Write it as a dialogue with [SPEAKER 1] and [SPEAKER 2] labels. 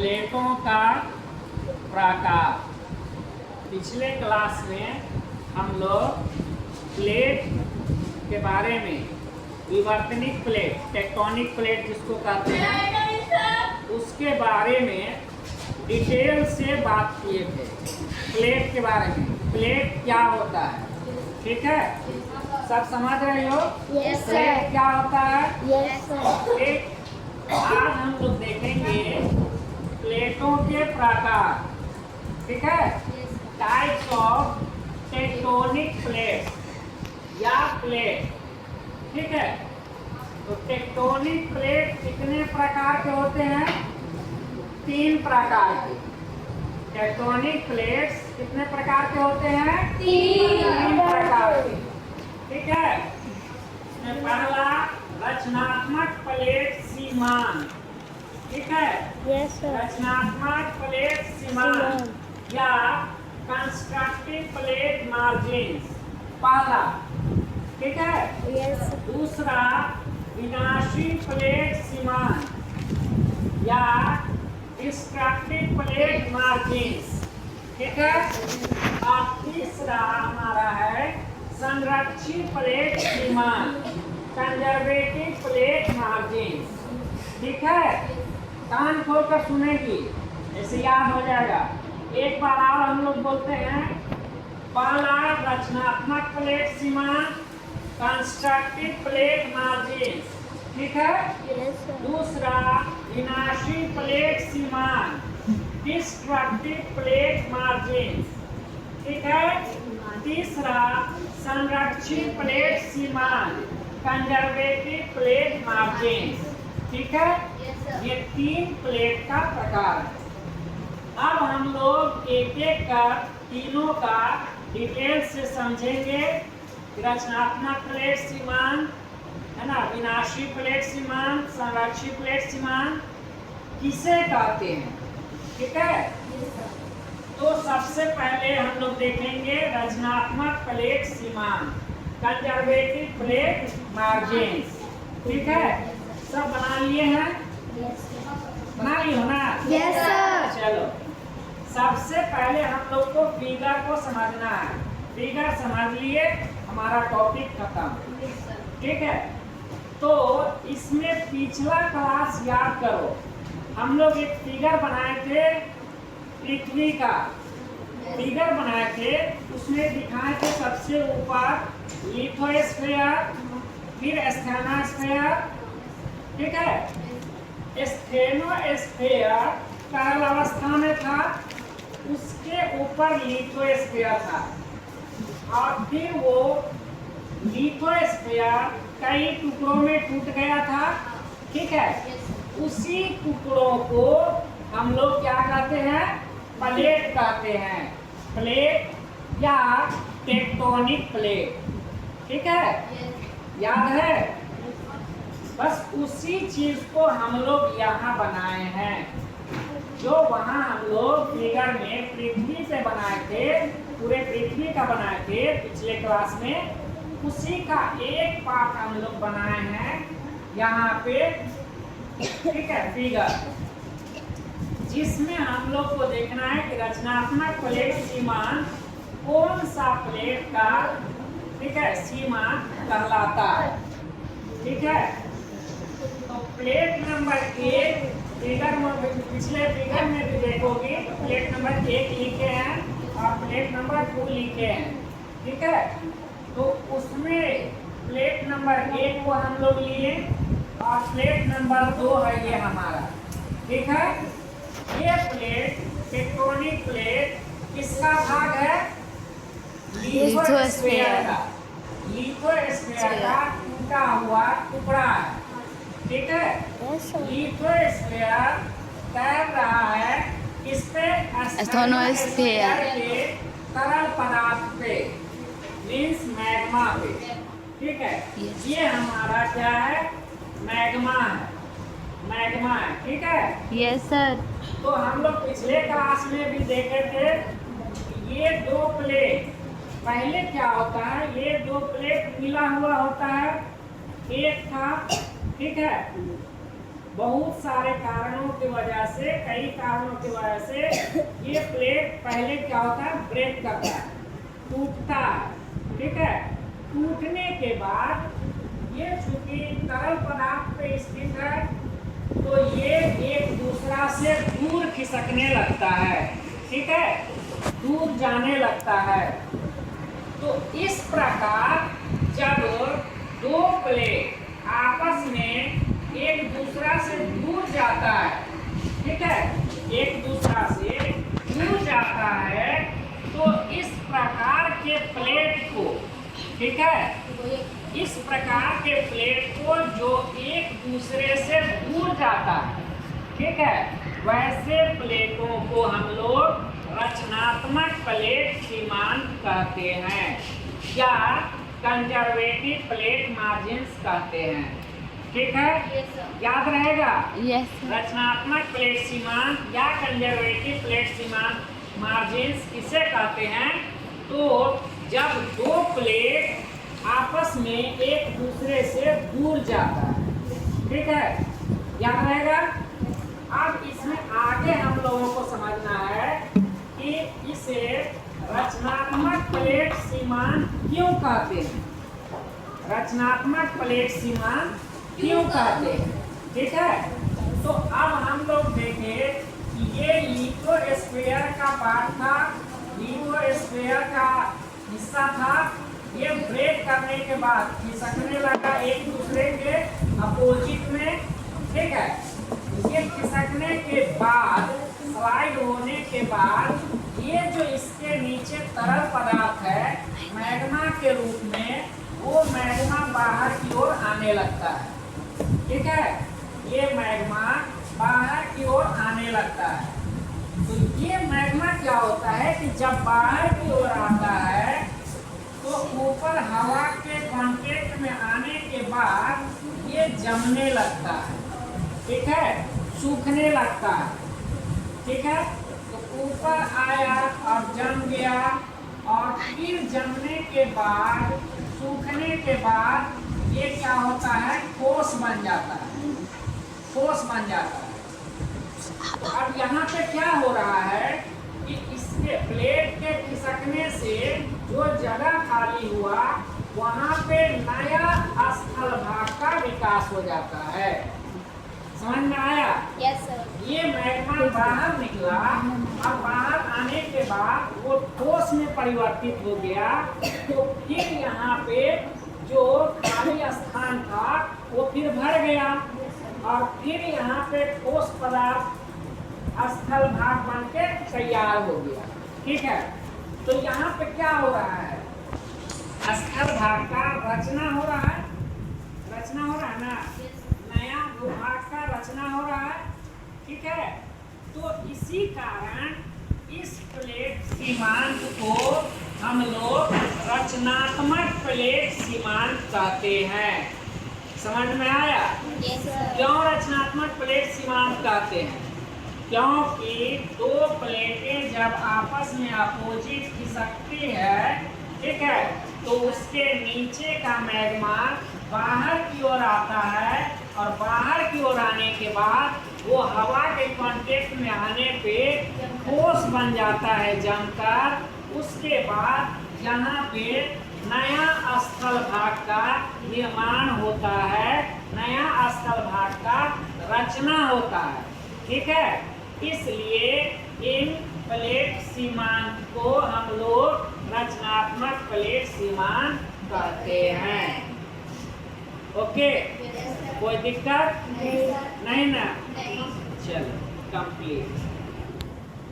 [SPEAKER 1] प्लेटों का प्रकार। पिछले क्लास में हम लोग प्लेट के बारे में, विवर्तनिक प्लेट, टेक्टोनिक प्लेट जिसको कहते हैं, उसके बारे में डिटेल से बात किए थे। प्लेट के बारे में, प्लेट क्या होता है, ठीक है? सब समझ रहे हो?
[SPEAKER 2] Yes
[SPEAKER 1] plate
[SPEAKER 2] sir.
[SPEAKER 1] क्या होता है?
[SPEAKER 2] Yes sir.
[SPEAKER 1] प्लेट आज हम लोग देखेंगे प्लेटों के प्रकार, ठीक है? टाइप्स ऑफ टेक्टोनिक प्लेट या प्लेट, ठीक है? तो टेक्टोनिक प्लेट कितने प्रकार के होते हैं? 3 प्रकार के। टेक्टोनिक प्लेट्स कितने प्रकार के होते हैं? 3 प्रकार के, ठीक है? इसमें पहला रचनात्मक प्लेट सीमांत, ठीक है?
[SPEAKER 2] Yes sir.
[SPEAKER 1] रचनात्मक प्लेट सीमांत या कंस्ट्रक्टिव प्लेट मार्जिन्स, पहला, ठीक है?
[SPEAKER 2] यस।
[SPEAKER 1] दूसरा विनाशी प्लेट सीमांत या डिस्ट्रक्टिव प्लेट मार्जिन्स, ठीक है? और तीसरा हमारा है संरक्षित प्लेट सीमांत, कंजर्वेटिव प्लेट मार्जिन्स, ठीक है? कान खोलकर सुनेगी, ऐसे याद हो जाएगा। एक बार और हम लोग बोलते हैं। पहला रचनात्मक प्लेट सीमांत, कंस्ट्रक्टिव प्लेट मार्जिन्स, ठीक है?
[SPEAKER 2] Yes sir.
[SPEAKER 1] दूसरा विनाशी प्लेट सीमांत, डिस्ट्रक्टिव प्लेट मार्जिन्स, ठीक है? तीसरा संरक्षित प्लेट सीमांत, कंजर्वेटिव प्लेट मार्जिन्स, ठीक है? ये 3 प्लेट का प्रकार है। अब हम लोग एक एक कर तीनों का डिटेल से समझेंगे। रचनात्मक प्लेट सीमांत है ना, विनाशी प्लेट सीमांत, संरक्षित प्लेट सीमांत किसे कहते हैं, ठीक है? तो सबसे पहले हम लोग देखेंगे रचनात्मक प्लेट सीमांत, कंजर्वेटिव प्लेट मार्जिन्स, ठीक है? सब बना लिए हैं? बना लिए हो ना?
[SPEAKER 2] Yes sir.
[SPEAKER 1] चलो, सबसे पहले हम लोग को फिगर को समझना है। फिगर समझ लिए, हमारा टॉपिक खत्म, ठीक है? तो इसमें पिछला क्लास याद करो, हम लोग एक फिगर बनाए थे, पृथ्वी का फिगर बनाए थे। उसमें दिखाए थे सबसे ऊपर लिथोस्फीयर, फिर स्टेनोस्फीयर, ठीक है? स्टेनोस्फीयर तरल अवस्था में था, उसके ऊपर लिथोस्फीयर था, और फिर वो लिथोस्फीयर कई टुकड़ों में टूट गया था, ठीक है? उसी टुकड़ों को हम लोग क्या कहते हैं? प्लेट कहते हैं। प्लेट या टेक्टोनिक प्लेट, ठीक है? याद है? बस उसी चीज को हम लोग यहाँ बनाए हैं, जो वहाँ हम लोग फिगर में पृथ्वी से बनाए थे, पूरे पृथ्वी का बनाए थे पिछले क्लास में। उसी का एक पार्ट हम लोग बनाए हैं यहाँ पे, ठीक है? फिगर, जिसमें हम लोग को देखना है कि रचनात्मक प्लेट सीमांत कौन सा प्लेट का, ठीक है, सीमांत कहलाता है, ठीक है? तो प्लेट नंबर 1 फिगर में, पिछले फिगर में भी देखोगे तो प्लेट नंबर 1 लिखे हैं और प्लेट नंबर 2 लिखे हैं, ठीक है? तो उसमें प्लेट नंबर 1 को हम लोग लिए और प्लेट नंबर 2 है ये हमारा, ठीक है? ये प्लेट टेक्टोनिक प्लेट किसका भाग है? लिथोस्फीयर का। लिथोस्फीयर का टूटा हुआ टुकड़ा है, ठीक है? लिथोस्फीयर तैर रहा है किस पे? स्टेनोस्फीयर के तरल पदार्थ पे, मीन्स मैग्मा पे, ठीक है? ये हमारा क्या है? मैग्मा है, मैग्मा है, ठीक है?
[SPEAKER 2] Yes sir.
[SPEAKER 1] तो हम लोग पिछले क्लास में भी देखे थे, ये 2 प्लेट, पहले क्या होता है? ये 2 प्लेट मिला हुआ होता है, एक था, ठीक है? बहुत सारे कारणों की वजह से, कई कारणों की वजह से ये प्लेट पहले क्या होता है, ब्रेक करता है, टूटता है। ठीक है, टूटने के बाद ये चूंकि तरल पदार्थ पे स्थित है तो ये एक दूसरा से दूर खिसकने लगता है। ठीक है, दूर जाने लगता है। तो इस प्रकार जब दो प्लेट आपस में एक दूसरा से दूर जाता है, ठीक है, एक दूसरा से दूर जाता है, तो इस प्रकार के प्लेट को, ठीक है, इस प्रकार के प्लेट को जो एक दूसरे से दूर जाता है, ठीक है, वैसे प्लेटों को हम लोग रचनात्मक प्लेट सीमांत कहते हैं या कंजर्वेटिव प्लेट मार्जिन्स कहते हैं। ठीक है, याद रहेगा।
[SPEAKER 2] यस
[SPEAKER 1] रचनात्मक प्लेट सीमांत या कंजर्वेटिव प्लेट सीमांत मार्जिन्स किसे कहते हैं? तो जब दो प्लेट आपस में एक दूसरे से दूर जाता है। ठीक है, याद रहेगा। अब इसमें आगे हम लोगों को समझना है कि इसे रचनात्मक प्लेट सीमांत क्यों कहते हैं, रचनात्मक प्लेट सीमांत क्यों कहते हैं। ठीक है, तो अब हम लोग देखें कि ये लिथोस्फीयर का पार्ट था, लिथोस्फीयर का हिस्सा था, ये ब्रेक करने के बाद खिसकने लगा एक दूसरे के अपोजिट में। ठीक है, ये खिसकने के बाद, स्लाइड होने के बाद, ये जो इसके नीचे तरल पदार्थ है मैग्मा के रूप में, वो मैग्मा बाहर की ओर आने लगता है। ठीक है, ये मैग्मा बाहर की ओर आने लगता है। तो ये मैग्मा क्या होता है कि जब बाहर की ओर आता है तो ऊपर हवा के कांटेक्ट में आने के बाद ये जमने लगता है। ठीक है, सूखने लगता है। ठीक है, तो ऊपर आया और जम गया, और फिर जमने के बाद, सूखने के बाद ये क्या होता है, ठोस बन जाता है, ठोस बन जाता है। तो अब यहाँ पे क्या हो रहा है कि इसके प्लेट के खिसकने से जो जगह खाली हुआ वहाँ पे नया स्थल भाग का विकास हो जाता है। समझ में आया?
[SPEAKER 2] Yes sir.
[SPEAKER 1] ये मैग्मा बाहर निकला और बाहर आने के बाद वो ठोस में परिवर्तित हो गया। तो फिर यहाँ पे जो खाली स्थान था वो फिर भर गया और फिर यहाँ पे ठोस पदार्थ स्थल भाग बन के तैयार हो गया। ठीक है, तो यहाँ पे क्या हो रहा है, स्थल भाग का रचना हो रहा है, रचना हो रहा है ना, नया भूभाग का रचना हो रहा है। ठीक है, तो इसी कारण इस प्लेट सीमांत को हम लोग रचनात्मक प्लेट सीमांत कहते हैं। समझ में आया?
[SPEAKER 2] Yes sir.
[SPEAKER 1] क्यों रचनात्मक प्लेट सीमांत कहते हैं? क्योंकि दो प्लेटें जब आपस में अपोजिट खिसकती है, ठीक है, तो उसके नीचे का मैग्मा बाहर की ओर आता है और बाहर की ओर आने के बाद वो हवा के कांटेक्ट में आने पे ठोस बन जाता है जमकर। उसके बाद यहाँ पे नया स्थल भाग का निर्माण होता है, नया स्थल भाग का रचना होता है। ठीक है, इसलिए इन प्लेट सीमांत को हम लोग रचनात्मक प्लेट सीमांत कहते हैं। ओके, कोई दिक्कत नहीं ना? चलो कंप्लीट।